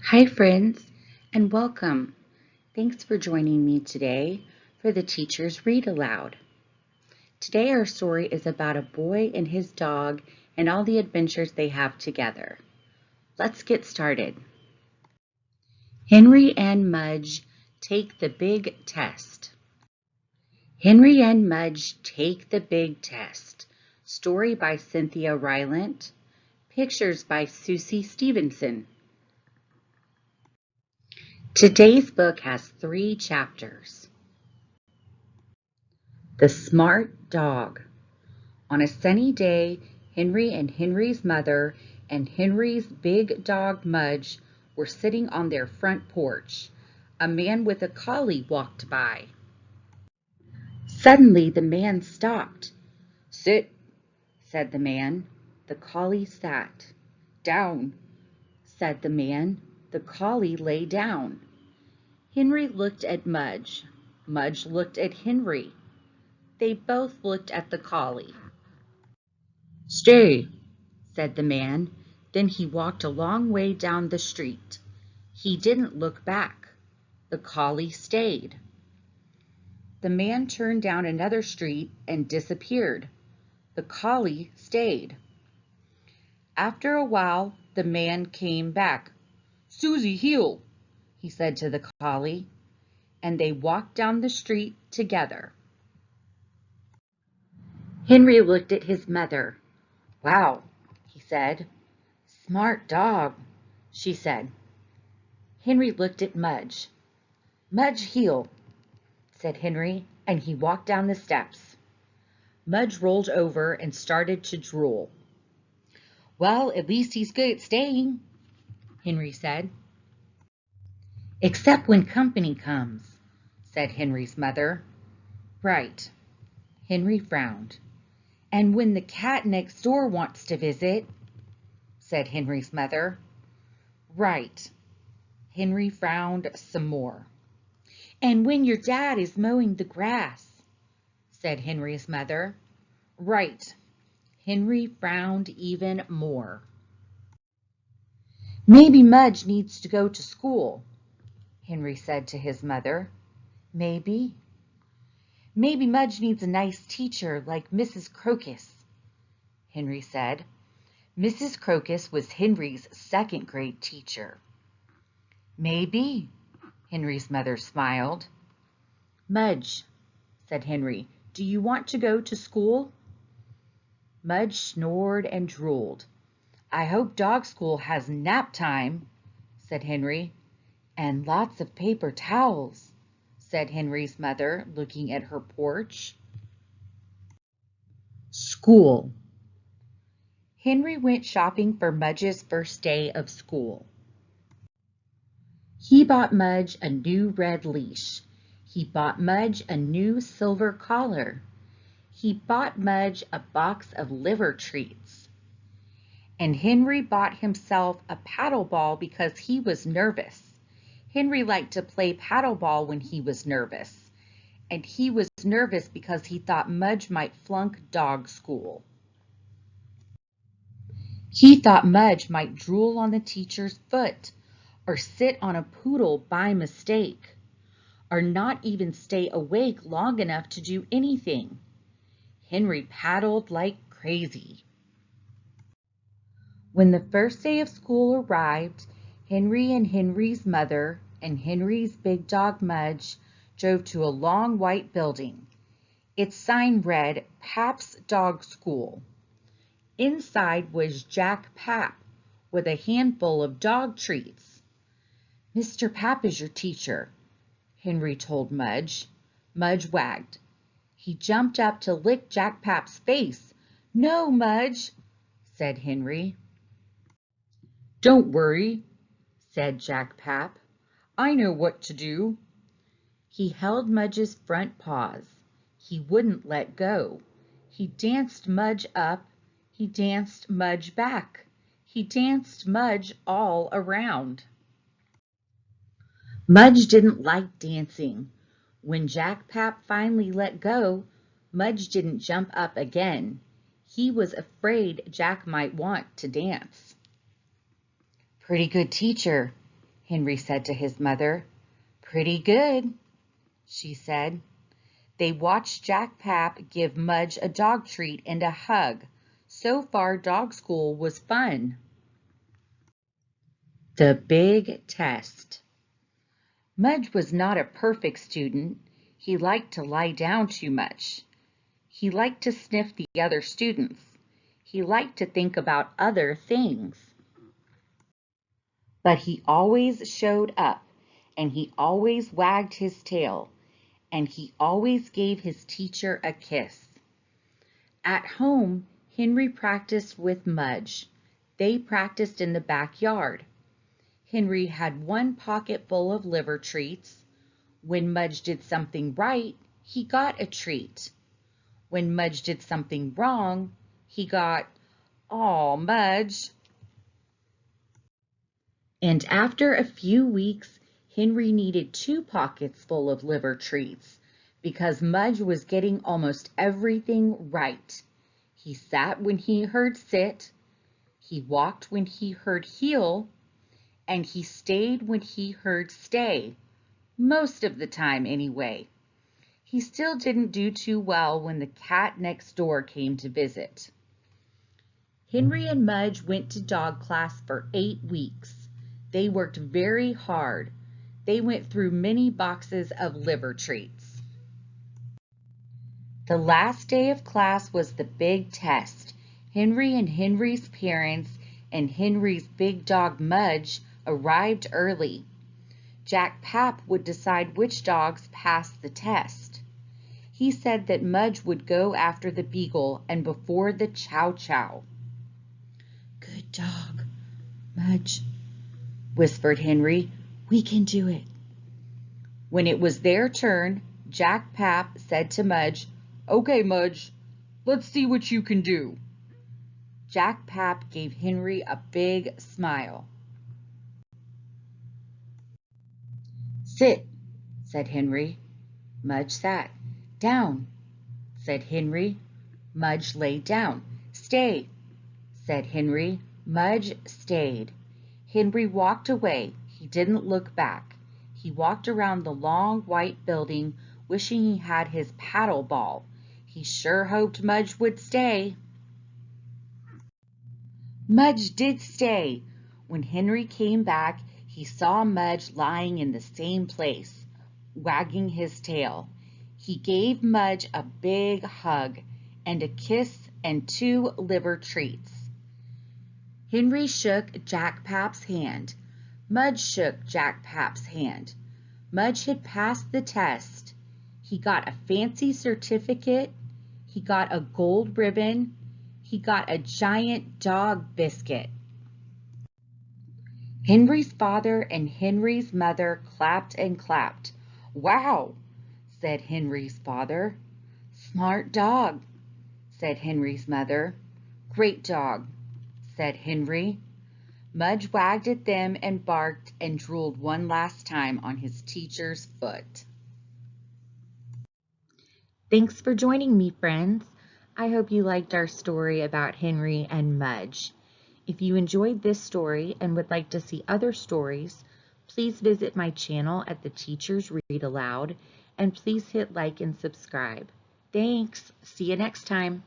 Hi, friends, and welcome. Thanks for joining me today for the Teacher's Read Aloud. Today, our story is about a boy and his dog and all the adventures they have together. Let's get started. Henry and Mudge take the big test. Henry and Mudge take the big test. Story by Cynthia Rylant. Pictures by Susie Stevenson. Today's book has 3 chapters. The Smart Dog. On a sunny day, Henry and Henry's mother and Henry's big dog Mudge were sitting on their front porch. A man with a collie walked by. Suddenly the man stopped. "Sit," said the man. The collie sat. "Down," said the man. The collie lay down. Henry looked at Mudge. Mudge looked at Henry. They both looked at the collie. "Stay," said the man. Then he walked a long way down the street. He didn't look back. The collie stayed. The man turned down another street and disappeared. The collie stayed. After a while, the man came back. "Susie, heel," he said to the collie, and they walked down the street together. Henry looked at his mother. "Wow," he said. "Smart dog," she said. Henry looked at Mudge. "Mudge heel," said Henry, and he walked down the steps. Mudge rolled over and started to drool. "Well, at least he's good at staying," Henry said. "Except when company comes," said Henry's mother. "Right." Henry frowned. "And when the cat next door wants to visit," said Henry's mother. "Right." Henry frowned some more. "And when your dad is mowing the grass," said Henry's mother. "Right." Henry frowned even more. "Maybe Mudge needs to go to school," Henry said to his mother. "Maybe." "Maybe Mudge needs a nice teacher like Mrs. Crocus," Henry said. Mrs. Crocus was Henry's second-grade teacher. "Maybe," Henry's mother smiled. "Mudge," said Henry, "do you want to go to school?" Mudge snored and drooled. "I hope dog school has nap time," said Henry. "And lots of paper towels," said Henry's mother, looking at her porch. School. Henry went shopping for Mudge's first day of school. He bought Mudge a new red leash. He bought Mudge a new silver collar. He bought Mudge a box of liver treats. And Henry bought himself a paddle ball because he was nervous. Henry liked to play paddle ball when he was nervous. And he was nervous because he thought Mudge might flunk dog school. He thought Mudge might drool on the teacher's foot, or sit on a poodle by mistake, or not even stay awake long enough to do anything. Henry paddled like crazy. When the first day of school arrived, Henry and Henry's mother and Henry's big dog Mudge drove to a long white building. Its sign read, "Pap's Dog School." Inside was Jack Pap with a handful of dog treats. "Mr. Pap is your teacher," Henry told Mudge. Mudge wagged. He jumped up to lick Jack Pap's face. "No, Mudge," said Henry. "Don't worry," said Jack Pap. "I know what to do." He held Mudge's front paws. He wouldn't let go. He danced Mudge up. He danced Mudge back. He danced Mudge all around. Mudge didn't like dancing. When Jack Pap finally let go, Mudge didn't jump up again. He was afraid Jack might want to dance. Pretty good teacher, Henry said to his mother. Pretty good, she said. They watched Jack Pap give Mudge a dog treat and a hug. So far, dog school was fun. The big test. Mudge was not a perfect student. He liked to lie down too much. He liked to sniff the other students. He liked to think about other things. But he always showed up, and he always wagged his tail, and he always gave his teacher a kiss. At home, Henry practiced with Mudge. They practiced in the backyard. Henry had one pocket full of liver treats. When Mudge did something right, he got a treat. When Mudge did something wrong, he got, "Aw, Mudge." And after a few weeks, Henry needed 2 pockets full of liver treats because Mudge was getting almost everything right. He sat when he heard sit, he walked when he heard heel, and he stayed when he heard stay, most of the time anyway. He still didn't do too well when the cat next door came to visit. Henry and Mudge went to dog class for 8 weeks. They worked very hard. They went through many boxes of liver treats. The last day of class was the big test. Henry and Henry's parents and Henry's big dog Mudge arrived early. Jack Pap would decide which dogs passed the test. He said that Mudge would go after the beagle and before the chow chow. "Good dog, Mudge," whispered Henry. "We can do it." When it was their turn, Jack Pap said to Mudge, "Okay, Mudge, let's see what you can do." Jack Pap gave Henry a big smile. "Sit," said Henry. Mudge sat. "Down," said Henry. Mudge lay down. "Stay," said Henry. Mudge stayed. Henry walked away. He didn't look back. He walked around the long white building, wishing he had his paddle ball. He sure hoped Mudge would stay. Mudge did stay. When Henry came back, he saw Mudge lying in the same place, wagging his tail. He gave Mudge a big hug and a kiss and 2 liver treats. Henry shook Jack Pap's hand. Mudge shook Jack Pap's hand. Mudge had passed the test. He got a fancy certificate. He got a gold ribbon. He got a giant dog biscuit. Henry's father and Henry's mother clapped and clapped. "Wow," said Henry's father. "Smart dog," said Henry's mother. "Great dog," said Henry. Mudge wagged at them and barked and drooled one last time on his teacher's foot. Thanks for joining me, friends. I hope you liked our story about Henry and Mudge. If you enjoyed this story and would like to see other stories, please visit my channel at The Teachers Read Aloud, and please hit like and subscribe. Thanks. See you next time.